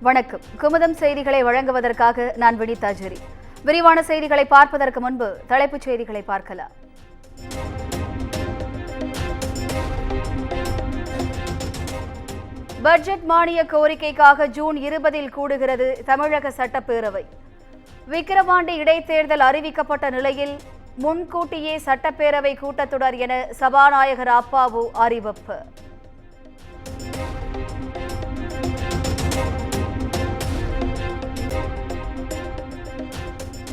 வணக்கம். குமுதம் செய்திகளை வழங்குவதற்காக நான் வினிதா ஜெரி. விரிவான செய்திகளை பார்ப்பதற்கு முன்பு தலைப்புச் செய்திகளை பார்க்கலாம். பட்ஜெட் மானிய கோரிக்கைக்காக ஜூன் 20 கூடுகிறது தமிழக சட்டப்பேரவை. விக்கிரவாண்டி இடைத்தேர்தல் அறிவிக்கப்பட்ட நிலையில் முன்கூட்டியே சட்டப்பேரவை கூட்டத்தொடர் என சபாநாயகர் அப்பாவு அறிவிப்பு.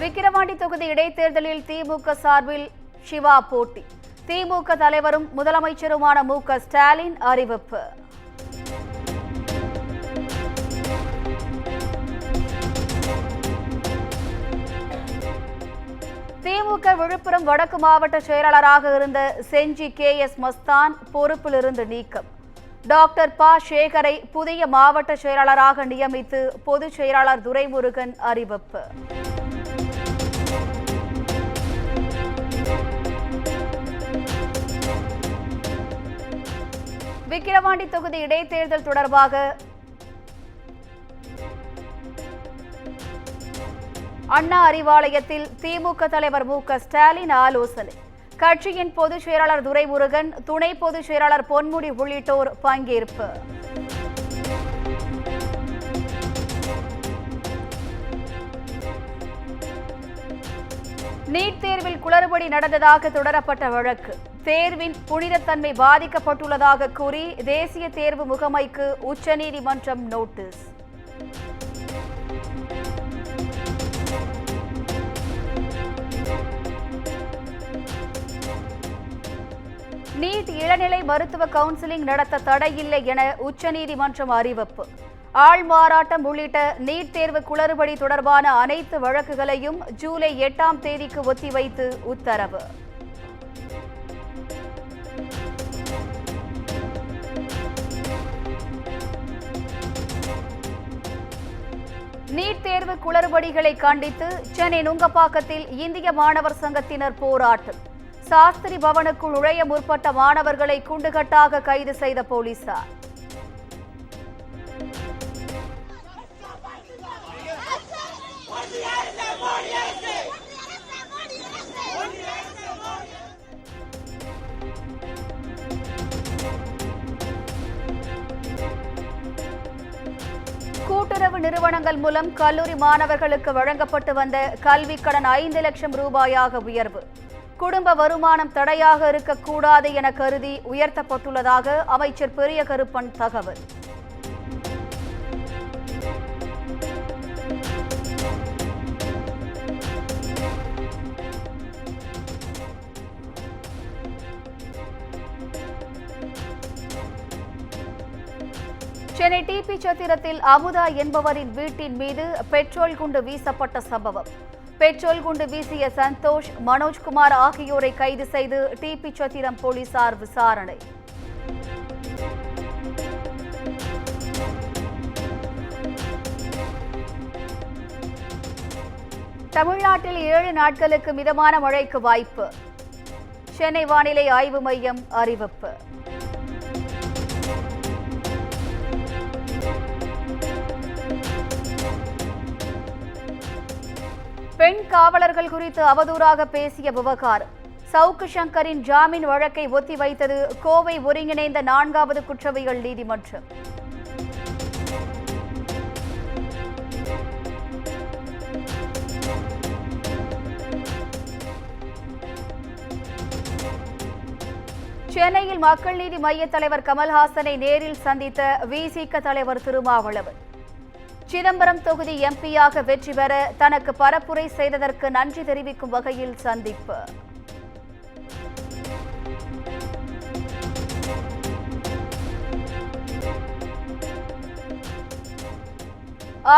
விக்கிரவாண்டி தொகுதி இடைத்தேர்தலில் திமுக சார்பில் சிவா போட்டி. திமுக தலைவரும் முதலமைச்சருமான மு.க. ஸ்டாலின் அறிவிப்பு. திமுக விழுப்புரம் வடக்கு மாவட்ட செயலாளராக இருந்த செஞ்சி கே.எஸ். மஸ்தான் பொறுப்பிலிருந்து நீக்கம். டாக்டர் ப. சேகரை புதிய மாவட்ட செயலாளராக நியமித்து பொதுச் செயலாளர் துரைமுருகன் அறிவிப்பு. விக்கிரவாண்டி தொகுதி இடைத்தேர்தல் தொடர்பாக அண்ணா அறிவாலயத்தில் திமுக தலைவர் மு.க. ஸ்டாலின் ஆலோசனை. கட்சியின் பொதுச் செயலாளர் துரைமுருகன், துணை பொதுச் செயலாளர் பொன்முடி உள்ளிட்டோர் பங்கேற்பு. நீட் தேர்வில் குளறுபடி நடந்ததாக தொடரப்பட்ட வழக்கு. தேர்வின் புனிதத்தன்மை பாதிக்கப்பட்டுள்ளதாக கூறி தேசிய தேர்வு முகமைக்கு உச்சநீதிமன்றம் நோட்டீஸ். நீட் இளநிலை மருத்துவ கவுன்சிலிங் நடத்த தடையில்லை என உச்சநீதிமன்றம் அறிவிப்பு. ஆள்மாறாட்டம் உள்ளிட்ட நீட் தேர்வு குளறுபடி தொடர்பான அனைத்து வழக்குகளையும் ஜூலை 8ஆம் தேதிக்கு ஒத்திவைத்து உத்தரவு. நீட் தேர்வு குளறுபடிகளை கண்டித்து சென்னை நுங்கப்பாக்கத்தில் இந்திய மாணவர் சங்கத்தினர் போராட்டம். சாஸ்திரி பவனுக்குள் நுழைய முற்பட்ட மாணவர்களை குண்டுகட்டாக கைது செய்த போலீசார். கூட்டுறவு நிறுவனங்கள் மூலம் கல்லூரி மாணவர்களுக்கு வழங்கப்பட்டு வந்த கல்விக் கடன் 5 லட்சம் ரூபாயாக உயர்வு. குடும்ப வருமானம் தடையாக இருக்கக்கூடாது என கருதி உயர்த்தப்பட்டுள்ளதாக அமைச்சர் பெரிய கருப்பன் தகவல். சென்னை டிபி சத்திரத்தில் அமுதா என்பவரின் வீட்டின் மீது பெட்ரோல் குண்டு வீசப்பட்ட சம்பவம். பெட்ரோல் குண்டு வீசிய சந்தோஷ், மனோஜ்குமார் ஆகியோரை கைது செய்து டிபி சத்திரம் போலீசார் விசாரணை. தமிழ்நாட்டில் 7 நாட்களுக்கு மிதமான மழைக்கு வாய்ப்பு. சென்னை வானிலை ஆய்வு மையம் அறிவிப்பு. பெண் காவலர்கள் குறித்து அவதூறாக பேசிய விவகாரம். சவுக்கு சங்கரின் ஜாமீன் வழக்கை ஒத்திவைத்தது கோவை ஒருங்கிணைந்த 4வது குற்றவியல் நீதிமன்றம். சென்னையில் மக்கள் நீதி மய்ய தலைவர் கமல்ஹாசனை நேரில் சந்தித்த விசிக தலைவர் திருமாவளவன். சிதம்பரம் தொகுதி எம்பியாக வெற்றி பெற தனக்கு பரப்புரை செய்ததற்கு நன்றி தெரிவிக்கும் வகையில் சந்திப்பு.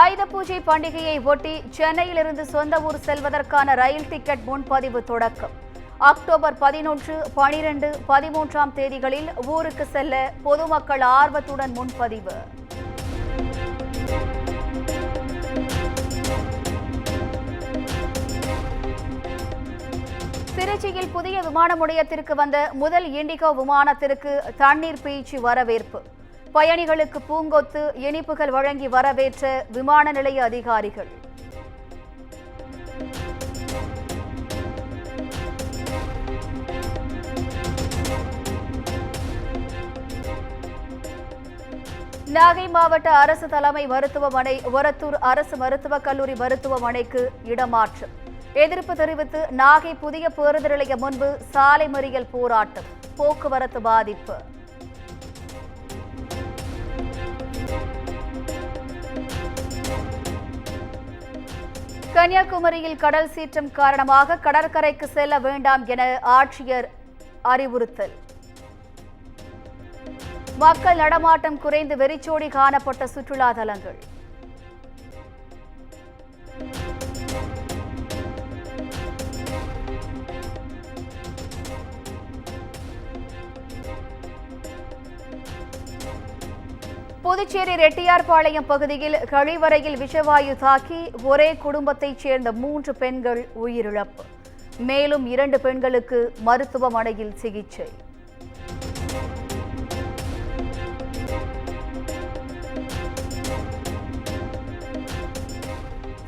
ஆயுத பூஜை பண்டிகையை ஒட்டி சென்னையிலிருந்து சொந்த ஊர் செல்வதற்கான ரயில் டிக்கெட் முன்பதிவு தொடக்கம். அக்டோபர் 11, 12, 13ஆம் தேதிகளில் ஊருக்கு செல்ல பொதுமக்கள் ஆர்வத்துடன் முன்பதிவு. திருச்சியில் புதிய விமான முனையத்திற்கு வந்த முதல் இண்டிகோ விமானத்திற்கு தண்ணீர் பீய்ச்சி வரவேற்பு. பயணிகளுக்கு பூங்கொத்து, இனிப்புகள் வழங்கி வரவேற்ற விமான நிலைய அதிகாரிகள். நாகை மாவட்ட அரசு தலைமை மருத்துவமனை ஒரத்தூர் அரசு மருத்துவக் கல்லூரி மருத்துவமனைக்கு இடமாற்றம். எதிர்ப்பு தெரிவித்து நாகை புதிய பேருந்து நிலையம் முன்பு சாலை மறியல் போராட்டம். போக்குவரத்து பாதிப்பு. கன்னியாகுமரியில் கடல் சீற்றம் காரணமாக கடற்கரைக்கு செல்ல வேண்டாம் என ஆட்சியர் அறிவுறுத்தல். மக்கள் நடமாட்டம் குறைந்து வெறிச்சோடி காணப்பட்ட சுற்றுலா தலங்கள். புதுச்சேரி ரெட்டியார்பாளையம் பகுதியில் கழிவறையில் விஷவாயு தாக்கி ஒரே குடும்பத்தைச் சேர்ந்த 3 பெண்கள் உயிரிழப்பு. மேலும் 2 பெண்களுக்கு மருத்துவமனையில் சிகிச்சை.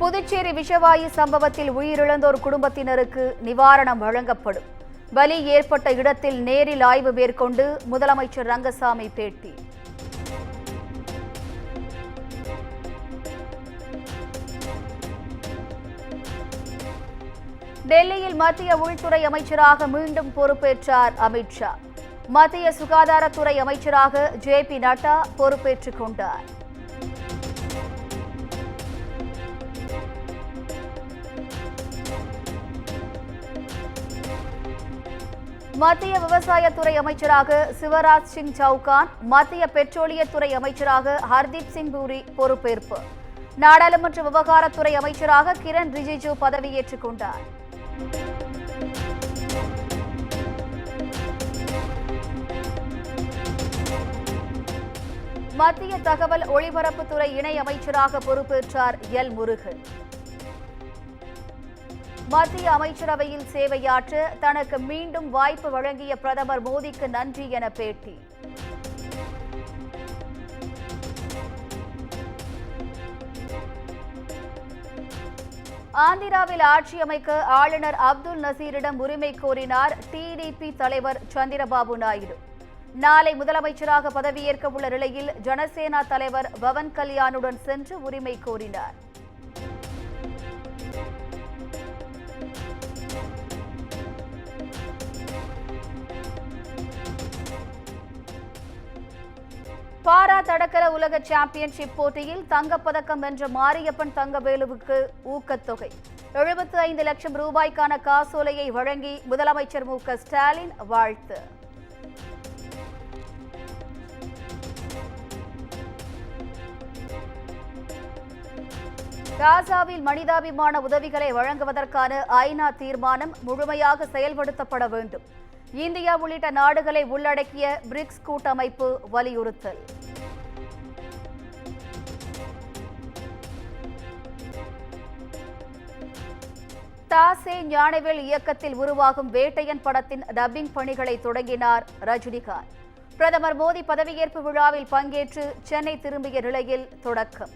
புதுச்சேரி விஷவாயு சம்பவத்தில் உயிரிழந்தோர் குடும்பத்தினருக்கு நிவாரணம் வழங்கப்படும். பலி ஏற்பட்ட இடத்தில் நேரில் ஆய்வு மேற்கொண்டு முதலமைச்சர் ரங்கசாமி பேட்டி. டெல்லியில் மத்திய உள்துறை அமைச்சராக மீண்டும் பொறுப்பேற்றார் அமித்ஷா. மத்திய சுகாதாரத்துறை அமைச்சராக JP நட்டா பொறுப்பேற்றுக் கொண்டார். மத்திய விவசாயத்துறை அமைச்சராக சிவராஜ் சிங் சவுகான், மத்திய பெட்ரோலியத்துறை அமைச்சராக ஹர்தீப் சிங் பூரி பொறுப்பேற்பு. நாடாளுமன்ற விவகாரத்துறை அமைச்சராக கிரண் ரிஜிஜு பதவியேற்றுக் கொண்டார். மத்திய தகவல் ஒலிபரப்புத்துறை இணை அமைச்சராக பொறுப்பேற்றார் எல் முருகன். மத்திய அமைச்சரவையில் சேவையாற்ற தனக்கு மீண்டும் வாய்ப்பு வழங்கிய பிரதமர் மோடிக்கு நன்றி என பேட்டி. ஆந்திராவில் ஆட்சி அமைக்க ஆளுநர் அப்துல் நசீரிடம் உரிமை கோரினார் TDP தலைவர் சந்திரபாபு நாயுடு. நாளை முதலமைச்சராக பதவியேற்க உள்ள நிலையில் ஜனசேனா தலைவர் பவன் கல்யாணுடன் சென்று உரிமை கோரினார். பாரா தடகள உலக சாம்பியன்ஷிப் போட்டியில் தங்கப்பதக்கம் வென்ற மாரியப்பன் தங்கவேலுவுக்கு ஊக்கத்தொகை 75 லட்சம் ரூபாய்க்கான காசோலையை வழங்கி முதலமைச்சர் மு க ஸ்டாலின் வாழ்த்து. காசாவில் மனிதாபிமான உதவிகளை வழங்குவதற்கான ஐநா தீர்மானம் முழுமையாக செயல்படுத்தப்பட வேண்டும். இந்தியா உள்ளிட்ட நாடுகளை உள்ளடக்கிய பிரிக்ஸ் கூட்டமைப்பு வலியுறுத்தல். தாசே ஞானவேல் இயக்கத்தில் உருவாகும் வேட்டையன் படத்தின் டப்பிங் பணிகளை தொடங்கினார் ரஜினிகாந்த். பிரதமர் மோடி பதவியேற்பு விழாவில் பங்கேற்று சென்னை திரும்பிய நிலையில் தொடக்கம்.